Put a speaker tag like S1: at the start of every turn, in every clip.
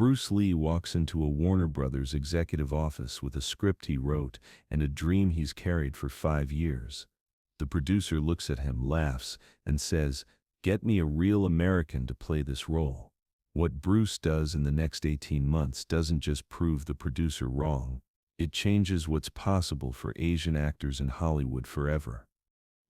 S1: Bruce Lee walks into a Warner Brothers executive office with a script he wrote and a dream he's carried for 5 years. The producer looks at him, laughs, and says, "Get me a real American to play this role." What Bruce does in the next 18 months doesn't just prove the producer wrong, it changes what's possible for Asian actors in Hollywood forever.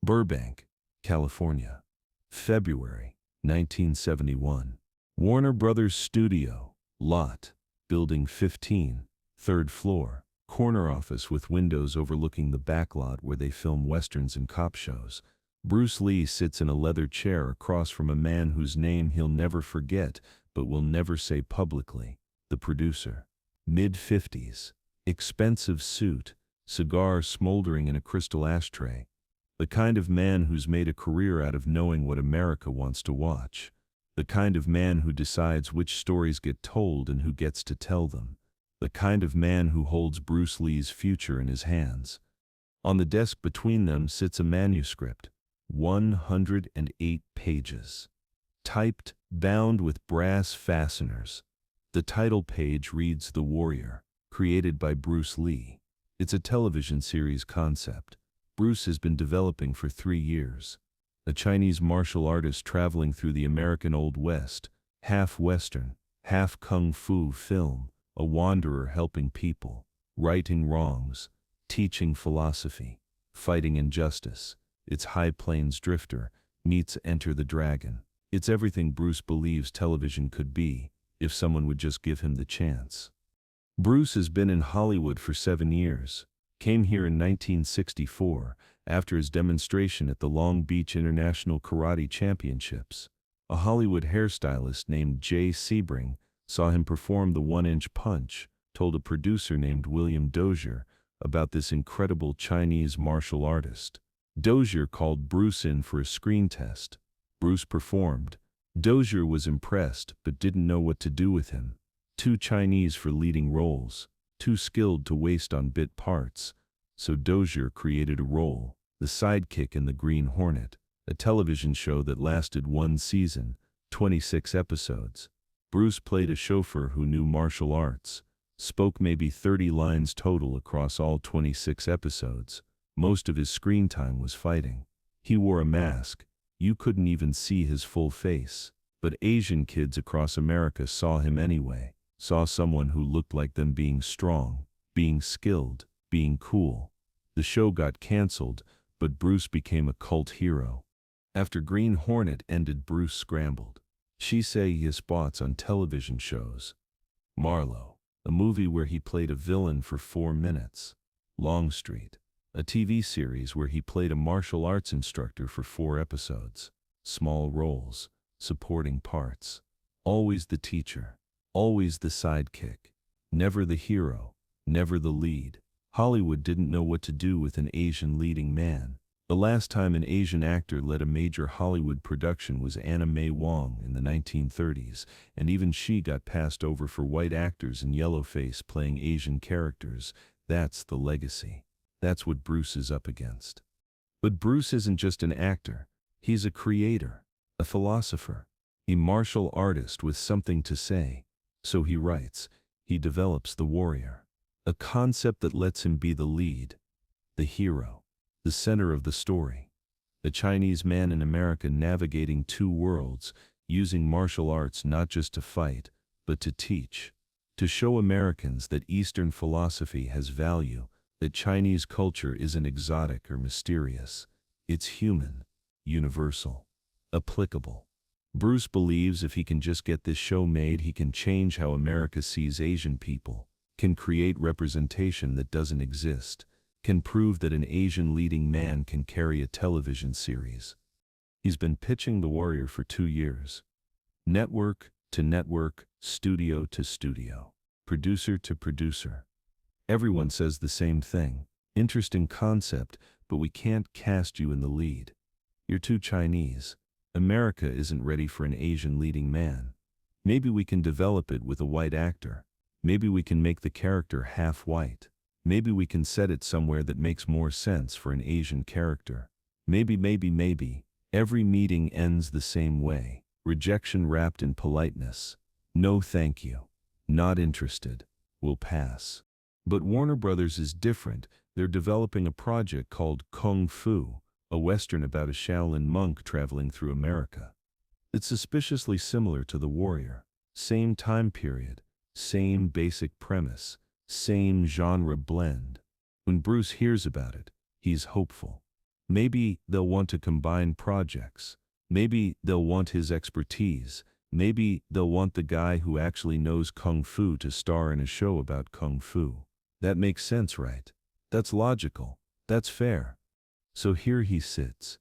S1: Burbank, California. February 1971. Warner Brothers Studio, Lot, Building 15, 3rd floor, corner office with windows overlooking the backlot where they film westerns and cop shows. Bruce Lee sits in a leather chair across from a man whose name he'll never forget but will never say publicly, the producer. Mid-50s, expensive suit, cigar smoldering in a crystal ashtray. The kind of man who's made a career out of knowing what America wants to watch. The kind of man who decides which stories get told and who gets to tell them. The kind of man who holds Bruce Lee's future in his hands. On the desk between them sits a manuscript, 108 pages. Typed, bound with brass fasteners. The title page reads The Warrior, created by Bruce Lee. It's a television series concept Bruce has been developing for 3 years. A Chinese martial artist traveling through the American Old West, half Western, half Kung Fu film, a wanderer helping people, righting wrongs, teaching philosophy, fighting injustice. It's High Plains Drifter meets Enter the Dragon. It's everything Bruce believes television could be, if someone would just give him the chance. Bruce has been in Hollywood for 7 years. Came here in 1964, after his demonstration at the Long Beach International Karate Championships. A Hollywood hairstylist named Jay Sebring saw him perform the 1-inch punch, told a producer named William Dozier about this incredible Chinese martial artist. Dozier called Bruce in for a screen test. Bruce performed. Dozier was impressed but didn't know what to do with him. Too Chinese for leading roles, too skilled to waste on bit parts. So Dozier created a role, the sidekick in The Green Hornet, a television show that lasted 1 season, 26 episodes. Bruce played a chauffeur who knew martial arts, spoke maybe 30 lines total across all 26 episodes. Most of his screen time was fighting. He wore a mask. You couldn't even see his full face. But Asian kids across America saw him anyway, saw someone who looked like them being strong, being skilled, being cool. The show got canceled, but Bruce became a cult hero. After Green Hornet ended, Bruce scrambled. She say his spots on television shows. Marlowe, a movie where he played a villain for 4 minutes. Longstreet, a TV series where he played a martial arts instructor for 4 episodes. Small roles, supporting parts. Always the teacher, always the sidekick. Never the hero, never the lead. Hollywood didn't know what to do with an Asian leading man. The last time an Asian actor led a major Hollywood production was Anna May Wong in the 1930s, and even she got passed over for white actors in yellowface playing Asian characters. That's the legacy. That's what Bruce is up against. But Bruce isn't just an actor. He's a creator, a philosopher, a martial artist with something to say. So he writes, he develops The Warrior, a concept that lets him be the lead, the hero, the center of the story. The Chinese man in America navigating 2 worlds, using martial arts not just to fight, but to teach, to show Americans that Eastern philosophy has value, that Chinese culture isn't exotic or mysterious. It's human, universal, applicable. Bruce believes if he can just get this show made, he can change how America sees Asian people, can create representation that doesn't exist, can prove that an Asian leading man can carry a television series. He's been pitching The Warrior for 2 years. Network to network, studio to studio, producer to producer. Everyone says the same thing. Interesting concept, but we can't cast you in the lead. You're too Chinese. America isn't ready for an Asian leading man. Maybe we can develop it with a white actor. Maybe we can make the character half white. Maybe we can set it somewhere that makes more sense for an Asian character. Maybe. Every meeting ends the same way. Rejection wrapped in politeness. No thank you. Not interested. Will pass. But Warner Brothers is different. They're developing a project called Kung Fu, a Western about a Shaolin monk traveling through America. It's suspiciously similar to The Warrior. Same time period, same basic premise, same genre blend. When Bruce hears about it, he's hopeful. Maybe they'll want to combine projects. Maybe they'll want his expertise. Maybe they'll want the guy who actually knows Kung Fu to star in a show about Kung Fu. That makes sense, right? That's logical. That's fair. So here he sits,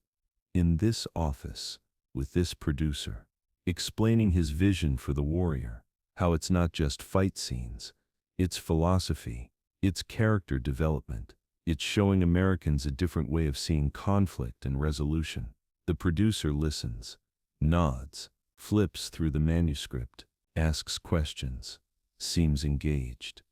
S1: in this office, with this producer, explaining his vision for The Warrior, how it's not just fight scenes, it's philosophy, it's character development, it's showing Americans a different way of seeing conflict and resolution. The producer listens, nods, flips through the manuscript, asks questions, seems engaged.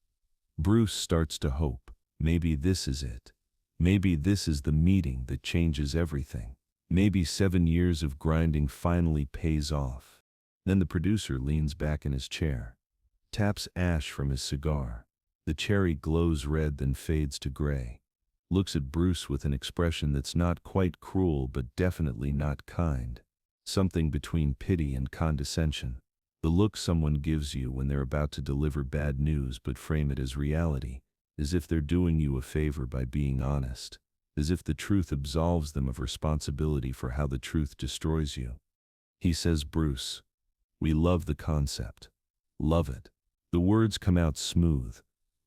S1: Bruce starts to hope, maybe this is it. Maybe this is the meeting that changes everything. Maybe 7 years of grinding finally pays off. Then the producer leans back in his chair, taps ash from his cigar. The cherry glows red then fades to gray. Looks at Bruce with an expression that's not quite cruel but definitely not kind. Something between pity and condescension. The look someone gives you when they're about to deliver bad news but frame it as reality, as if they're doing you a favor by being honest, as if the truth absolves them of responsibility for how the truth destroys you. He says, Bruce, we love the concept. Love it. The words come out smooth,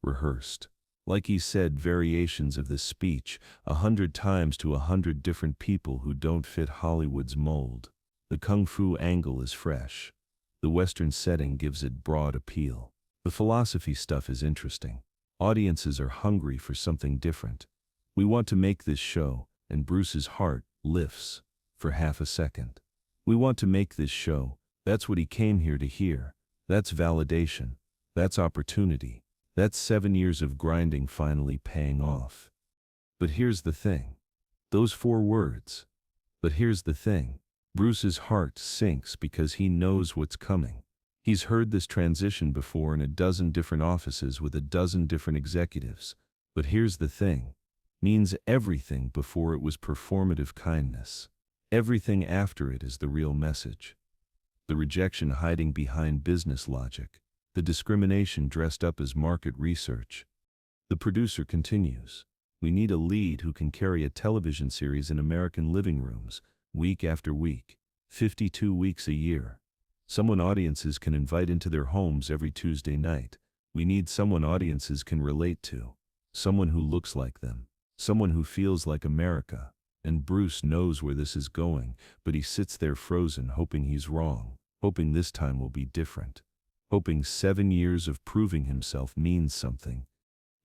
S1: rehearsed. Like he said variations of this speech 100 times to 100 different people who don't fit Hollywood's mold. The Kung Fu angle is fresh. The Western setting gives it broad appeal. The philosophy stuff is interesting. Audiences are hungry for something different. We want to make this show, and Bruce's heart lifts for half a second. We want to make this show. That's what he came here to hear. That's validation. That's opportunity. That's 7 years of grinding finally paying off. But here's the thing. Those 4 words. But here's the thing. Bruce's heart sinks because he knows what's coming. He's heard this transition before in a dozen different offices with a dozen different executives. But here's the thing. Means everything before it was performative kindness. Everything after it is the real message. The rejection hiding behind business logic. The discrimination dressed up as market research. The producer continues. We need a lead who can carry a television series in American living rooms, week after week, 52 weeks a year. Someone audiences can invite into their homes every Tuesday night. We need someone audiences can relate to. Someone who looks like them. Someone who feels like America. And Bruce knows where this is going, but he sits there frozen, hoping he's wrong, hoping this time will be different, hoping 7 years of proving himself means something.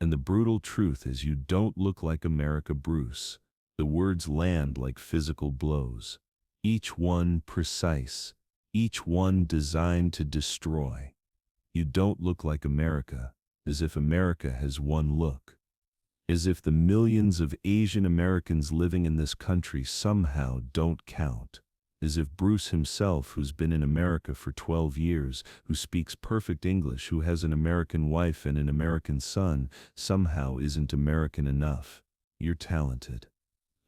S1: And the brutal truth is you don't look like America, Bruce. The words land like physical blows, each one precise, each one designed to destroy. You don't look like America, as if America has one look. As if the millions of Asian Americans living in this country somehow don't count. As if Bruce himself, who's been in America for 12 years, who speaks perfect English, who has an American wife and an American son, somehow isn't American enough. You're talented.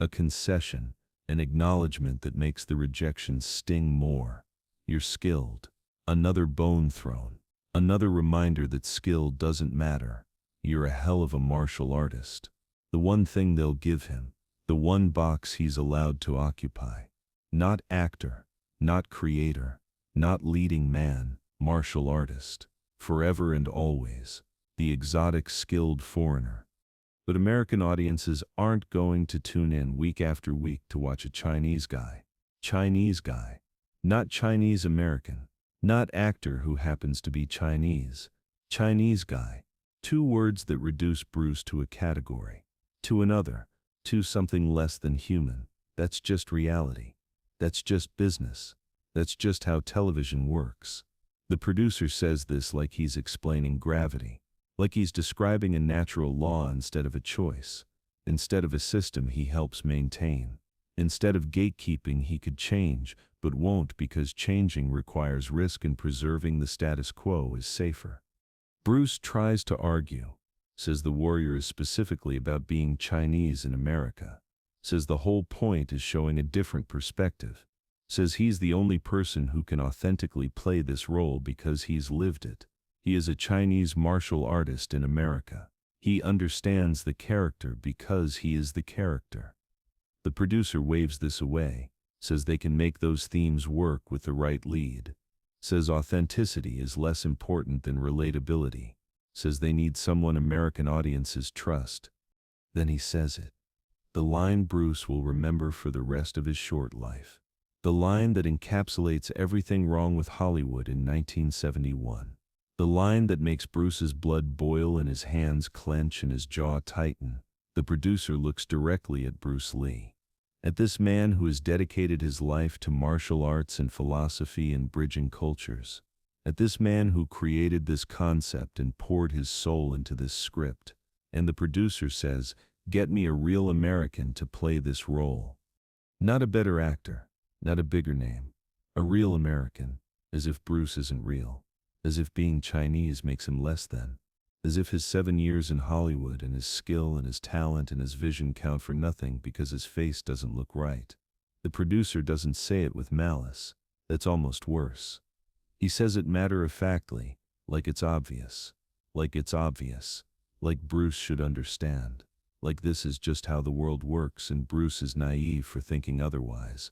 S1: A concession, an acknowledgement that makes the rejection sting more. You're skilled. Another bone thrown. Another reminder that skill doesn't matter. You're a hell of a martial artist. The one thing they'll give him. The one box he's allowed to occupy. Not actor, not creator, not leading man, martial artist. Forever and always. The exotic, skilled foreigner. But American audiences aren't going to tune in week after week to watch a Chinese guy. Chinese guy. Not Chinese American. Not actor who happens to be Chinese. Chinese guy. 2 words that reduce Bruce to a category. To another. To something less than human. That's just reality. That's just business. That's just how television works. The producer says this like he's explaining gravity. Like he's describing a natural law instead of a choice. Instead of a system he helps maintain. Instead of gatekeeping he could change, but won't because changing requires risk and preserving the status quo is safer. Bruce tries to argue, says the warrior is specifically about being Chinese in America, says the whole point is showing a different perspective, says he's the only person who can authentically play this role because he's lived it. He is a Chinese martial artist in America. He understands the character because he is the character. The producer waves this away, says they can make those themes work with the right lead, says authenticity is less important than relatability, says they need someone American audiences trust. Then he says it. The line Bruce will remember for the rest of his short life. The line that encapsulates everything wrong with Hollywood in 1971. The line that makes Bruce's blood boil and his hands clench and his jaw tighten. The producer looks directly at Bruce Lee. At this man who has dedicated his life to martial arts and philosophy and bridging cultures. At this man who created this concept and poured his soul into this script. And the producer says, "Get me a real American to play this role. Not a better actor, not a bigger name. A real American," as if Bruce isn't real. As if being Chinese makes him less than. As if his 7 years in Hollywood and his skill and his talent and his vision count for nothing because his face doesn't look right. The producer doesn't say it with malice. That's almost worse. He says it matter-of-factly, like it's obvious. Like it's obvious. Like Bruce should understand. Like this is just how the world works and Bruce is naive for thinking otherwise.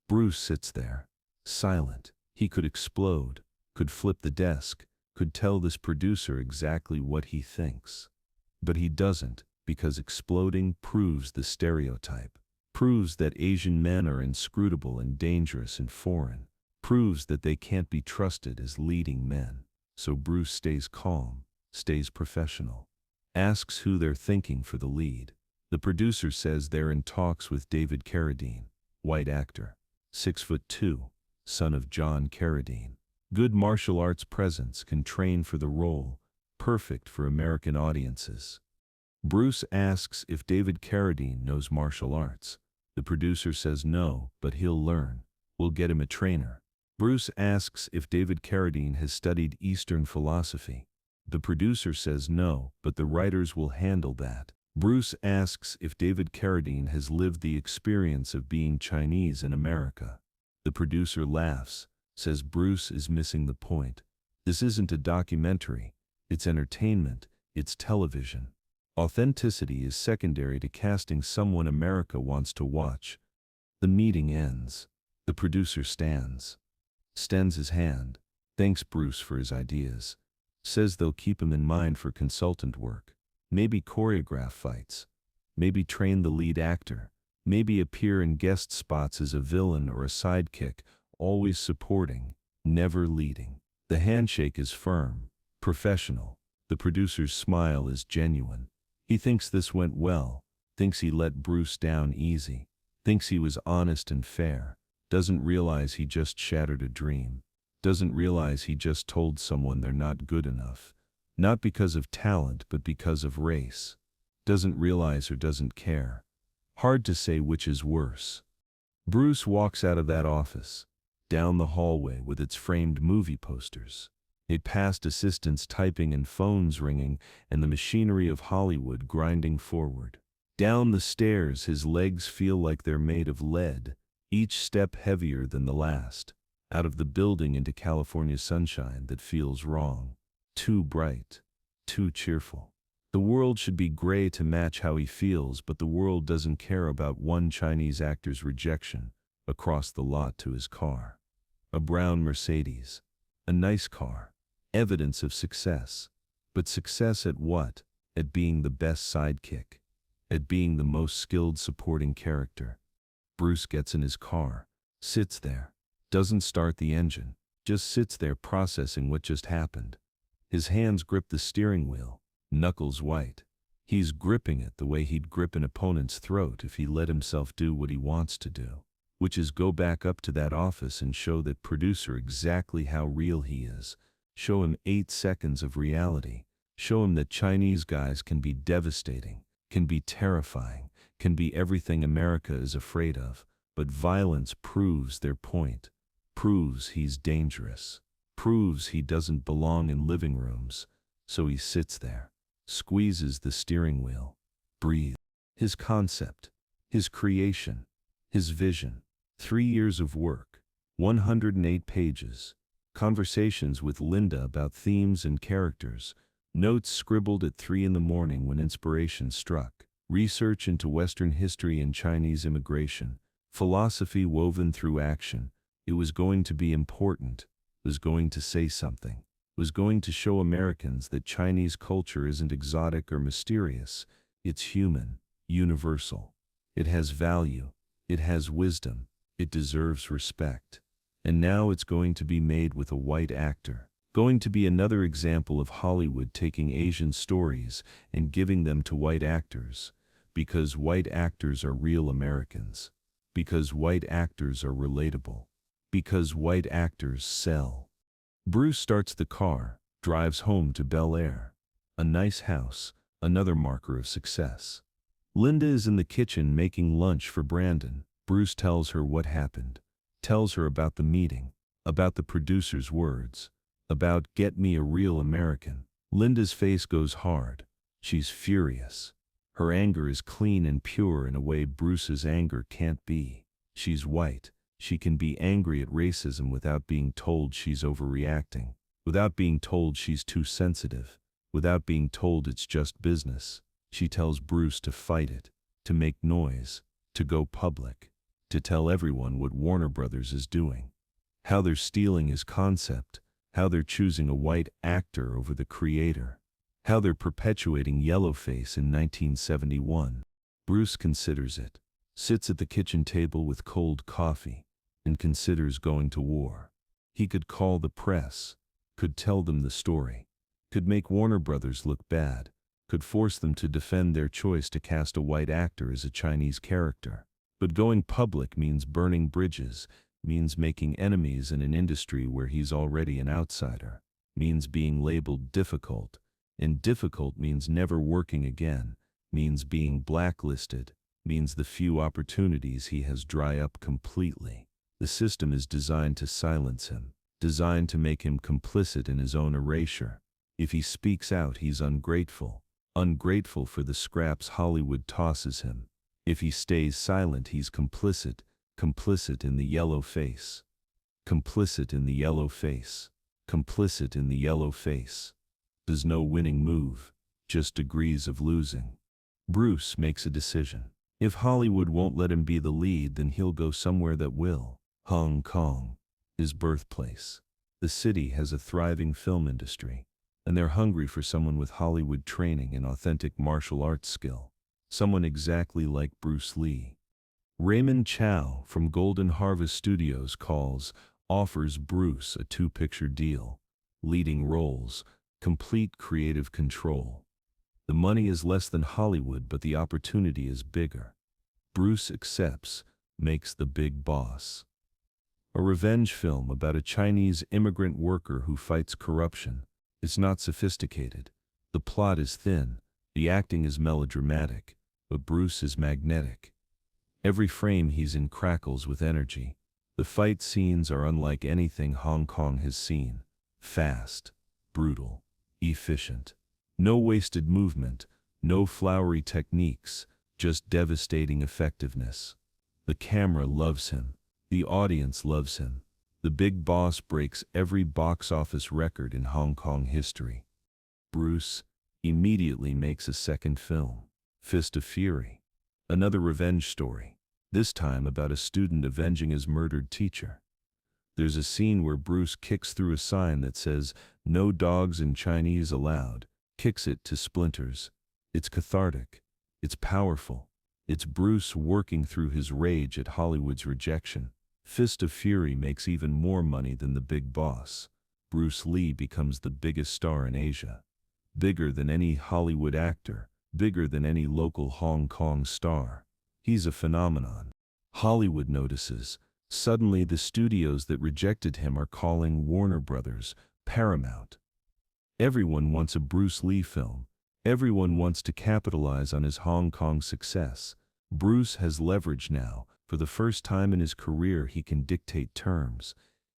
S1: Bruce sits there, silent. He could explode, could flip the desk, could tell this producer exactly what he thinks. But he doesn't, because exploding proves the stereotype, proves that Asian men are inscrutable and dangerous and foreign, proves that they can't be trusted as leading men. So Bruce stays calm, stays professional, asks who they're thinking for the lead. The producer says they're in talks with David Carradine, white actor, 6'2", son of John Carradine. Good martial arts presence, can train for the role, perfect for American audiences. Bruce asks if David Carradine knows martial arts. The producer says no, but he'll learn. We'll get him a trainer. Bruce asks if David Carradine has studied Eastern philosophy. The producer says no, but the writers will handle that. Bruce asks if David Carradine has lived the experience of being Chinese in America. The producer laughs, says Bruce is missing the point. This isn't a documentary, it's entertainment, it's television. Authenticity is secondary to casting someone America wants to watch. The meeting ends. The producer extends his hand, thanks Bruce for his ideas, says they'll keep him in mind for consultant work, maybe choreograph fights, maybe train the lead actor, maybe appear in guest spots as a villain or a sidekick, always supporting, never leading. The handshake is firm, professional. The producer's smile is genuine. He thinks this went well, thinks he let Bruce down easy, thinks he was honest and fair, doesn't realize he just shattered a dream, doesn't realize he just told someone they're not good enough, not because of talent but because of race, doesn't realize or doesn't care. Hard to say which is worse. Bruce walks out of that office, down the hallway with its framed movie posters, it past assistants typing and phones ringing and the machinery of Hollywood grinding forward. Down the stairs his legs feel like they're made of lead, each step heavier than the last, out of the building into California sunshine that feels wrong, too bright, too cheerful. The world should be gray to match how he feels, but the world doesn't care about one Chinese actor's rejection across the lot to his car. A brown Mercedes. A nice car. Evidence of success. But success at what? At being the best sidekick. At being the most skilled supporting character. Bruce gets in his car, sits there, doesn't start the engine, just sits there processing what just happened. His hands grip the steering wheel, knuckles white. He's gripping it the way he'd grip an opponent's throat if he let himself do what he wants to do, which is go back up to that office and show that producer exactly how real he is, show him 8 seconds of reality, show him that Chinese guys can be devastating, can be terrifying, can be everything America is afraid of, but violence proves their point, proves he's dangerous, proves he doesn't belong in living rooms, So he sits there, squeezes the steering wheel, breathes. His concept, his creation, his vision. 3 years of work, 108 pages, conversations with Linda about themes and characters, notes scribbled at 3 in the morning when inspiration struck, research into Western history and Chinese immigration, philosophy woven through action. It was going to be important, was going to say something, was going to show Americans that Chinese culture isn't exotic or mysterious, it's human, universal. It has value, it has wisdom, it deserves respect. And now it's going to be made with a white actor. Going to be another example of Hollywood taking Asian stories and giving them to white actors. Because white actors are real Americans. Because white actors are relatable. Because white actors sell. Bruce starts the car, drives home to Bel Air. A nice house, another marker of success. Linda is in the kitchen making lunch for Brandon. Bruce tells her what happened. Tells her about the meeting, about the producer's words, about "get me a real American." Linda's face goes hard. She's furious. Her anger is clean and pure in a way Bruce's anger can't be. She's white. She can be angry at racism without being told she's overreacting, without being told she's too sensitive, without being told it's just business. She tells Bruce to fight it, to make noise, to go public, to tell everyone what Warner Brothers is doing, how they're stealing his concept, how they're choosing a white actor over the creator, how they're perpetuating yellowface in 1971. Bruce considers it, sits at the kitchen table with cold coffee, and considers going to war. He could call the press, could tell them the story, could make Warner Brothers look bad, could force them to defend their choice to cast a white actor as a Chinese character. But going public means burning bridges, means making enemies in an industry where he's already an outsider, means being labeled difficult, and difficult means never working again, means being blacklisted, means the few opportunities he has dry up completely. The system is designed to silence him, designed to make him complicit in his own erasure. If he speaks out, he's ungrateful, ungrateful for the scraps Hollywood tosses him. If he stays silent, he's complicit, complicit in the yellow face. Complicit in the yellow face. Complicit in the yellow face. There's no winning move, just degrees of losing. Bruce makes a decision. If Hollywood won't let him be the lead, then he'll go somewhere that will. Hong Kong, his birthplace. The city has a thriving film industry, and they're hungry for someone with Hollywood training and authentic martial arts skill. Someone exactly like Bruce Lee. Raymond Chow from Golden Harvest Studios offers Bruce a 2-picture deal. Leading roles, complete creative control. The money is less than Hollywood, but the opportunity is bigger. Bruce accepts, makes The Big Boss. A revenge film about a Chinese immigrant worker who fights corruption. It's not sophisticated. The plot is thin. The acting is melodramatic. But Bruce is magnetic. Every frame he's in crackles with energy. The fight scenes are unlike anything Hong Kong has seen. Fast, brutal, efficient. No wasted movement, no flowery techniques, just devastating effectiveness. The camera loves him. The audience loves him. The Big Boss breaks every box office record in Hong Kong history. Bruce immediately makes a second film. Fist of Fury. Another revenge story, this time about a student avenging his murdered teacher. There's a scene where Bruce kicks through a sign that says, "No dogs in Chinese allowed," kicks it to splinters. It's cathartic. It's powerful. It's Bruce working through his rage at Hollywood's rejection. Fist of Fury makes even more money than The Big Boss. Bruce Lee becomes the biggest star in Asia. Bigger than any Hollywood actor. Bigger than any local Hong Kong star. He's a phenomenon. Hollywood notices. Suddenly the studios that rejected him are calling Warner Brothers, Paramount. Everyone wants a Bruce Lee film. Everyone wants to capitalize on his Hong Kong success. Bruce has leverage now. For the first time in his career, he can dictate terms.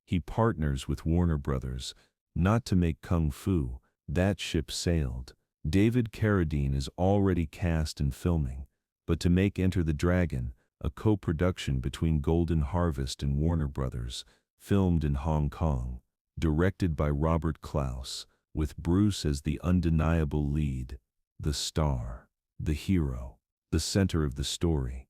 S1: He partners with Warner Brothers, not to make kung fu, That ship sailed. David Carradine is already cast and filming, but to make Enter the Dragon, a co-production between Golden Harvest and Warner Brothers, filmed in Hong Kong, directed by Robert Clouse, with Bruce as the undeniable lead, the star, the hero, the center of the story.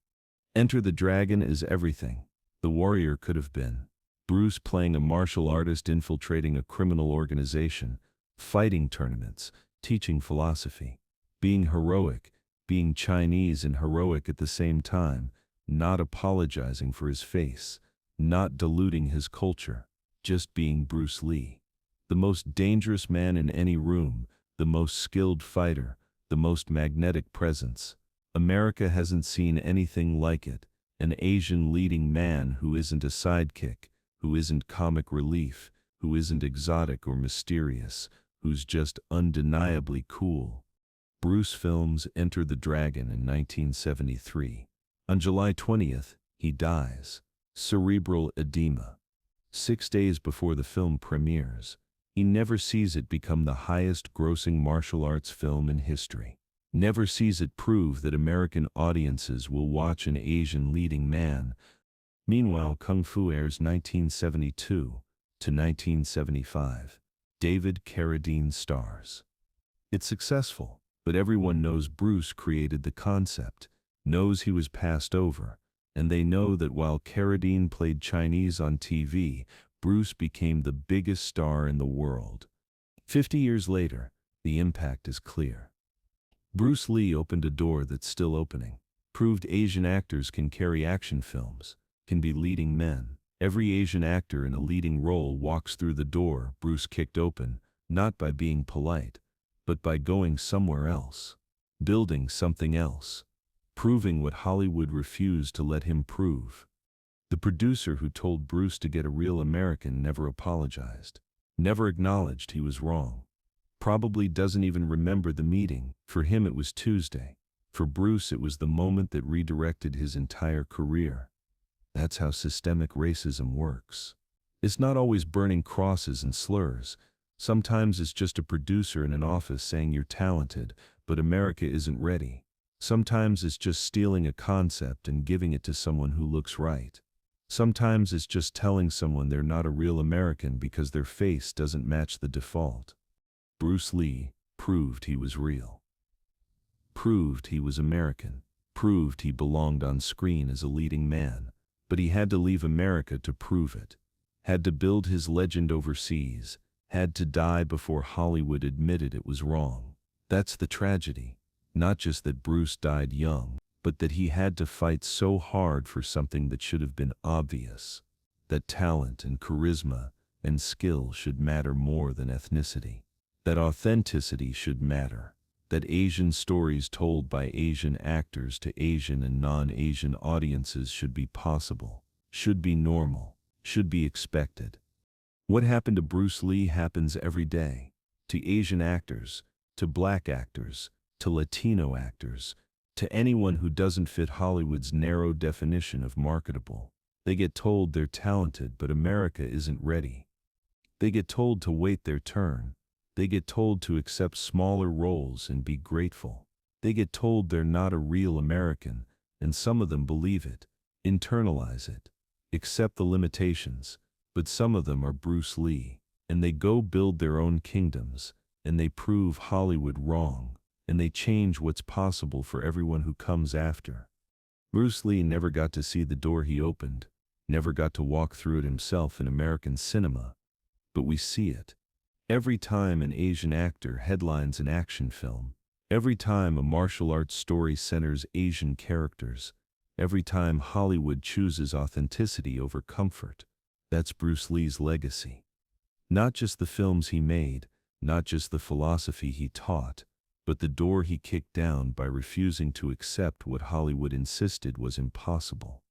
S1: Enter the Dragon is everything the warrior could have been. Bruce playing a martial artist infiltrating a criminal organization, fighting tournaments, teaching philosophy, being heroic, being Chinese and heroic at the same time, not apologizing for his face, not diluting his culture, just being Bruce Lee. The most dangerous man in any room, the most skilled fighter, the most magnetic presence. America hasn't seen anything like it. An Asian leading man who isn't a sidekick, who isn't comic relief, who isn't exotic or mysterious, who's just undeniably cool. Bruce films Enter the Dragon in 1973. On July 20th, he dies. Cerebral edema. 6 days before the film premieres, he never sees it become the highest-grossing martial arts film in history. Never sees it prove that American audiences will watch an Asian leading man. Meanwhile, Kung Fu airs 1972 to 1975. David Carradine stars. It's successful, but everyone knows Bruce created the concept, knows he was passed over, and they know that while Carradine played Chinese on TV, Bruce became the biggest star in the world. 50 years later, the impact is clear. Bruce Lee opened a door that's still opening, proved Asian actors can carry action films, can be leading men. Every Asian actor in a leading role walks through the door Bruce kicked open, not by being polite, but by going somewhere else, building something else, proving what Hollywood refused to let him prove. The producer who told Bruce to get a real American never apologized, never acknowledged he was wrong. Probably doesn't even remember the meeting. For him it was Tuesday. For Bruce it was the moment that redirected his entire career. That's how systemic racism works. It's not always burning crosses and slurs. Sometimes it's just a producer in an office saying you're talented, but America isn't ready. Sometimes it's just stealing a concept and giving it to someone who looks right. Sometimes it's just telling someone they're not a real American because their face doesn't match the default. Bruce Lee proved he was real. Proved he was American. Proved he belonged on screen as a leading man. But he had to leave America to prove it. Had to build his legend overseas. Had to die before Hollywood admitted it was wrong. That's the tragedy. Not just that Bruce died young, but that he had to fight so hard for something that should have been obvious. That talent and charisma and skill should matter more than ethnicity. That authenticity should matter. That Asian stories told by Asian actors to Asian and non-Asian audiences should be possible, should be normal, should be expected. What happened to Bruce Lee happens every day. To Asian actors, to black actors, to Latino actors, to anyone who doesn't fit Hollywood's narrow definition of marketable. They get told they're talented, but America isn't ready. They get told to wait their turn. They get told to accept smaller roles and be grateful. They get told they're not a real American, and some of them believe it, internalize it, accept the limitations, but some of them are Bruce Lee, and they go build their own kingdoms, and they prove Hollywood wrong, and they change what's possible for everyone who comes after. Bruce Lee never got to see the door he opened, never got to walk through it himself in American cinema, but we see it. Every time an Asian actor headlines an action film, every time a martial arts story centers Asian characters, every time Hollywood chooses authenticity over comfort, that's Bruce Lee's legacy. Not just the films he made, not just the philosophy he taught, but the door he kicked down by refusing to accept what Hollywood insisted was impossible.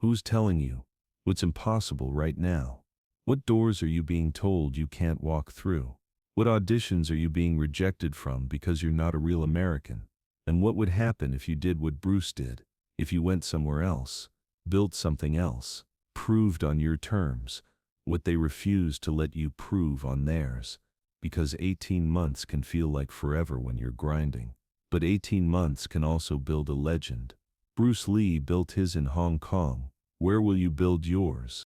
S1: Who's telling you what's impossible right now? What doors are you being told you can't walk through? What auditions are you being rejected from because you're not a real American? And what would happen if you did what Bruce did? If you went somewhere else, built something else, proved on your terms what they refused to let you prove on theirs? because 18 months can feel like forever when you're grinding. But 18 months can also build a legend. Bruce Lee built his in Hong Kong. Where will you build yours?